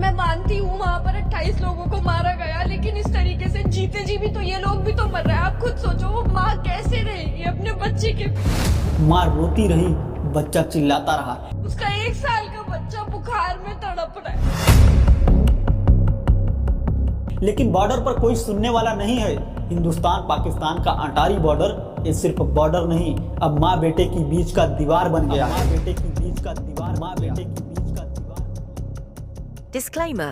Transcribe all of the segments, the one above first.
मैं मानती हूँ वहाँ पर 28 लोगों को मारा गया, लेकिन इस तरीके से जीते जी भी तो ये लोग भी तो मर रहे हैं। आप खुद सोचो, वो माँ कैसे रहेगी अपने बच्चे के। माँ रोती रही, बच्चा चिल्लाता रहा। उसका 1 साल का बच्चा बुखार में तड़प रहा है। लेकिन बॉर्डर पर कोई सुनने वाला नहीं है। हिंदुस्तान पाकिस्तान का अटारी बॉर्डर ये सिर्फ बॉर्डर नहीं, अब माँ बेटे के बीच का दीवार बन गया। माँ बेटे के बीच का दीवार, माँ बेटे के बीच का दीवार। Disclaimer.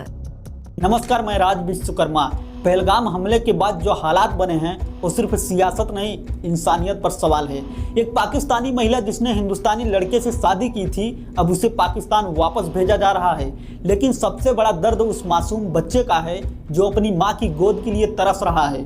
नमस्कार, मैं राज विश्वकर्मा। पहलगाम हमले के बाद जो हालात बने हैं वो सिर्फ सियासत नहीं, इंसानियत पर सवाल है। एक पाकिस्तानी महिला जिसने हिंदुस्तानी लड़के से शादी की थी, अब उसे पाकिस्तान वापस भेजा जा रहा है। लेकिन सबसे बड़ा दर्द उस मासूम बच्चे का है जो अपनी माँ की गोद के लिए तरस रहा है।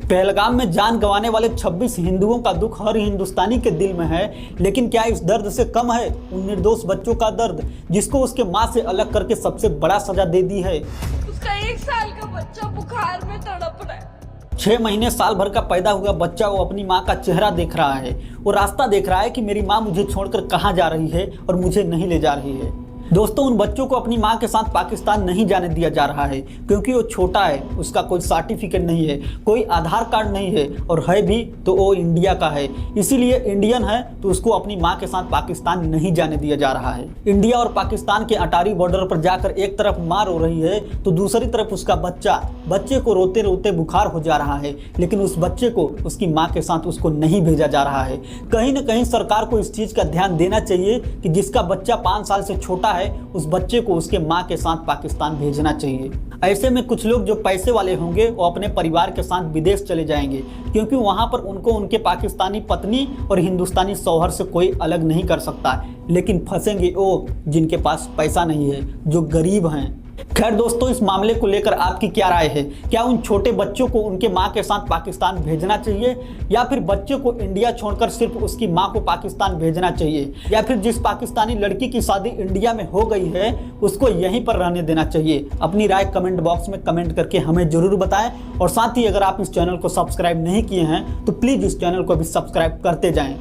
पहलगाम में जान गंवाने वाले 26 हिंदुओं का दुख हर हिंदुस्तानी के दिल में है, लेकिन क्या इस दर्द से कम है उन निर्दोष बच्चों का दर्द जिसको उसके माँ से अलग करके सबसे बड़ा सजा दे दी है। उसका 1 साल का बच्चा बुखार में तड़प रहा है। 6 महीने साल भर का पैदा हुआ बच्चा वो अपनी माँ का चेहरा देख रहा है, वो रास्ता देख रहा है कि मेरी माँ मुझे छोड़कर कहाँ जा रही है और मुझे नहीं ले जा रही है। दोस्तों, उन बच्चों को अपनी माँ के साथ पाकिस्तान नहीं जाने दिया जा रहा है क्योंकि वो छोटा है, उसका कोई सर्टिफिकेट नहीं है, कोई आधार कार्ड नहीं है, और है भी तो वो इंडिया का है। इसीलिए इंडियन है तो उसको अपनी माँ के साथ पाकिस्तान नहीं जाने दिया जा रहा है। इंडिया और पाकिस्तान के अटारी बॉर्डर पर जाकर एक तरफ माँ रो रही है तो दूसरी तरफ उसका बच्चे को रोते रोते बुखार हो जा रहा है, लेकिन उस बच्चे को उसकी माँ के साथ उसको नहीं भेजा जा रहा है। कहीं ना कहीं सरकार को इस चीज़ का ध्यान देना चाहिए कि जिसका बच्चा 5 साल से छोटा है उस बच्चे को उसके माँ के साथ पाकिस्तान भेजना चाहिए। ऐसे में कुछ लोग जो पैसे वाले होंगे वो अपने परिवार के साथ विदेश चले जाएंगे क्योंकि वहाँ पर उनको उनके पाकिस्तानी पत्नी और हिंदुस्तानी शौहर से कोई अलग नहीं कर सकता। लेकिन फंसेंगे वो जिनके पास पैसा नहीं है, जो गरीब हैं। खैर दोस्तों, इस मामले को लेकर आपकी क्या राय है? क्या उन छोटे बच्चों को उनके माँ के साथ पाकिस्तान भेजना चाहिए, या फिर बच्चे को इंडिया छोड़कर सिर्फ उसकी माँ को पाकिस्तान भेजना चाहिए, या फिर जिस पाकिस्तानी लड़की की शादी इंडिया में हो गई है उसको यहीं पर रहने देना चाहिए? अपनी राय कमेंट बॉक्स में कमेंट करके हमें जरूर बताएं। और साथ ही अगर आप इस चैनल को सब्सक्राइब नहीं किए हैं तो प्लीज़ इस चैनल को भी सब्सक्राइब करते जाएँ।